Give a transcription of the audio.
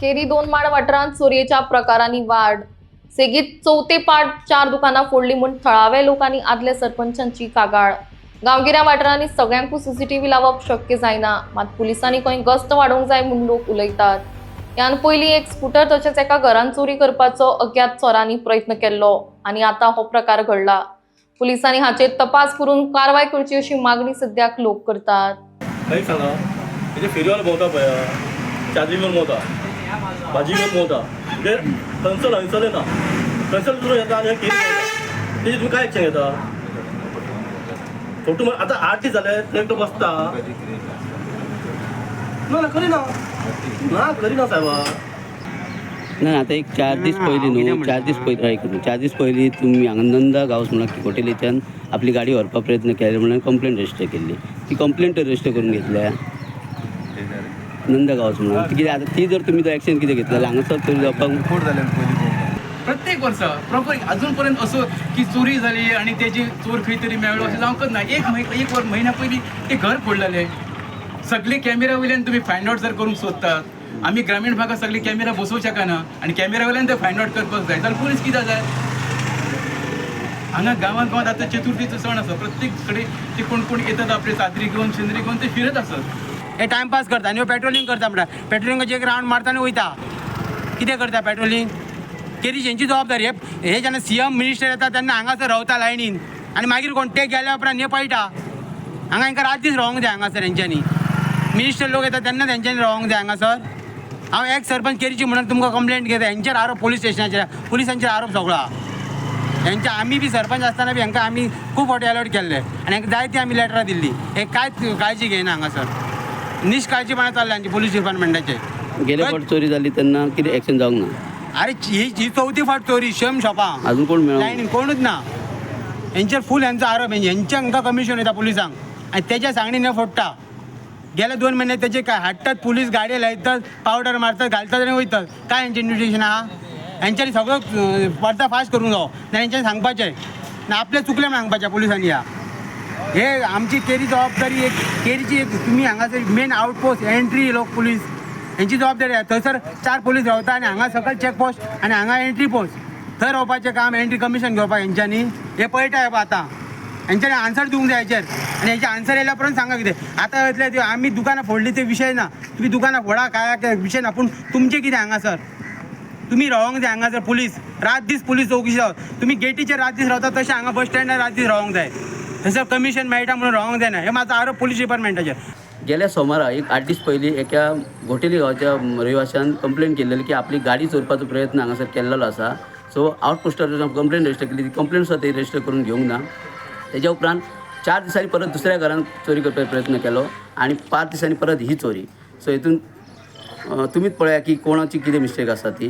Carry 2 माड वाठारांत चोरयेच्या प्रकारांनी वाढ. सेगीत चौथे पाट 4 दुकानां फोडली म्हूण थळाव्या लोकांनी आदल्या सरपंचांची कागाळ. गांवगिऱ्या वाठारांनी सगळ्यांकूच सीसीटीव्ही लावप शक्य जायना, मात पुलिसांनी खंय गस्त वाडोवंक जाय म्हूण लोक उलयतात. ह्यान पयलीं एक स्कूटर तशेंच एका घरांत चोरी करपाचो अज्ञात चोरांनी प्रयत्न केल्लो आनी आतां हो प्रकार घडला. पुलिसांनी हाचेर तपास करून कारवाय करची अशी मागणी सद्याक लोक करतात. काही सांगा म्हणजे फेरीवाला भोवता पळय, चार्जी घेवन भोवता, भाजी घेवन भोवता, म्हणजे थंयसर हंयसर ना, थंयसर दुसरो येता आनी केरी भोंवता. तेजे तुम्ही काय एक्शन घेता? फोटो आतां 8 दीस जाले थंय तो बसता. ना करिना साहेबा. नाही आता एक 4 दीस पयलीं न्हू 4 दीस पयलीं आयक न्हू 4 दीस पयलीं तुमी हांगा नंदा गांवस म्हणून हॉटेलीच्यान आपली गाडी व्हरपाक प्रयत्न केले म्हणून कंप्लेंट रजिस्टर केल्ली. ती कंप्लेंट रजिस्टर करून घेतल्या नंदा गांवस म्हणून. कितें आतां ती जर तुमी तो एक्शन कितें घेतलें हांगासर तरी जावपाक कोट जालें प्रत्येक वर्सा प्रॉपर अजून पर्यंत असो की चोरी जाली आणि त्याची चोर खंय तरी मेळ्ळो अशें जावंकच ना. एक महिन्या पयलीं ते घर फोडलेलें. सगळे कॅमेरा वयल्यान तुम्ही फायंड आउट जर करूंक सोदतात. आमी ग्रामीण भागात सगळे कॅमेरा बसोवंक शकना आनी कॅमेरा वयल्यान ते फायंड आउट करपाक जाय जाल्यार पुलीस कित्याक जाय? हांगा गांवांत आतां चतुर्थीचो सण आसा. प्रत्येक कडेन ते कोण कोण येतात आपले चादरी घेवन शेंद्री घेवन ते फिरत आसत. हे टायमपास करता आनी पेट्रोलिंग करता म्हणटा. पेट्रोलिंगाचे एक रावंड मारता आनी वयता. कितें करता पेट्रोलिंग? केरी हेंची जबाबदारी. हे जेन्ना CM मिनिस्टर येता तेन्ना हांगासर रावता लायनीन आनी मागीर कोण ते गेल्या उपरांत हे पळटा. हांगा हांकां रात दीस रावंक जाय हांगासर हेंच्यांनी. मिनिस्टर लोक येतात तेन्ना तेंच्यांनी रावंक जाय हांगासर. हांव एक सरपंच केरीची म्हणून तुमकां कंप्लेंट घेता. हेंचेर आरोप पोलीस स्टेशनाचेर पुलिसांचेर आरोप सगळो. हेंच्या आमी बी सरपंच आसतना बी हांकां आमी खूब फावटी अलर्ट केल्ले आनी हांकां जायती आमी लेटरां दिल्ली. हे कांयच काळजी घेयना हांगासर. निश्काळजीपणा चल्ला हांची पुलीस डिपार्टमेंटाचे. गेल्या फावट चोरी जाली तेन्ना कितें एक्शन जावंक ना. अरे ही चौथी फावट चोरी शेम शॉपां अजून कोण मेळ्ळो? लायनीन कोणूच ना. हेंचेर फूल हेंचो आरोप. हेंच्या हांकां कमिशन येता पुलिसांक आनी तेच्या सांगणीन हे फोडटा. गेल्या 2 महिने तेचे काय हाडटात पुलीस, गाडये लायतात, पावडर मारतात, घालतात आनी वयतात. काय हेंचें इन्व्हिटेशन आहा? हेंच्यांनी सगळो पर्दा फास्ट करूंक जावो ना. हेंच्यांनी सांगपाचें ना आपलें चुकलें म्हणून सांगपाचें पुलिसांनी. हे आमची केरी जबाबदारी. एक केरीची एक तुमी हांगासर मेन आउटपोस्ट एंट्री लोक पुलीस हेंची जबाबदारी आहे. थंयसर 4 पुलीस रावता आनी हांगा सकयल चॅकपोस्ट आनी हांगा एंट्री पोस्ट. थंय रावपाचें काम एंट्री कमिशन घेवपाक हेंच्यांनी. हे पळयटा हे आतां हेंच्यांनी आन्सर दिवंक जाय हेचेर आनी हेचे आन्सर येयल्या उपरांत सांगा कितें. आतां येतले आमी दुकानां फोडली ते विशय ना. तुमी दुकानां फोडा काय विशय ना. पूण तुमचें कितें हांगासर? तुमी रावंक जाय हांगासर. पुलीस रात दीस पुलीस चौकशी जावं. तुमी गेटीचेर रात दीस रावता तशें हांगा बस स्टँडार रात दीस रावंक जाय. थंयसर कमिशन मेळटा म्हणून रावंक जायना. हे म्हाजो आरोप पुलीस डिपार्टमेंटाचेर. गेल्या सोमारा एक 8 दीस पयलीं एका घोटेली गांवच्या रहिवाशान कंप्लेंट केल्ली की आपली गाडी चोरपाचो प्रयत्न हांगासर केल्लो आसा. सो आउटपोस्टार कंप्लेंट रजिस्टर केली. ती कंप्लेंट सुद्दां ते रजिस्टर करून घेवंक ना. तेज्या उपरांत 4 दिसांनी परत दुसऱ्या घरांत चोरी करपाचो प्रयत्न केलो आनी 5 दिसांनी परत ही चोरी. सो हितून तुमीच पळया की कोणाची कितें मिस्टेक आसा ती.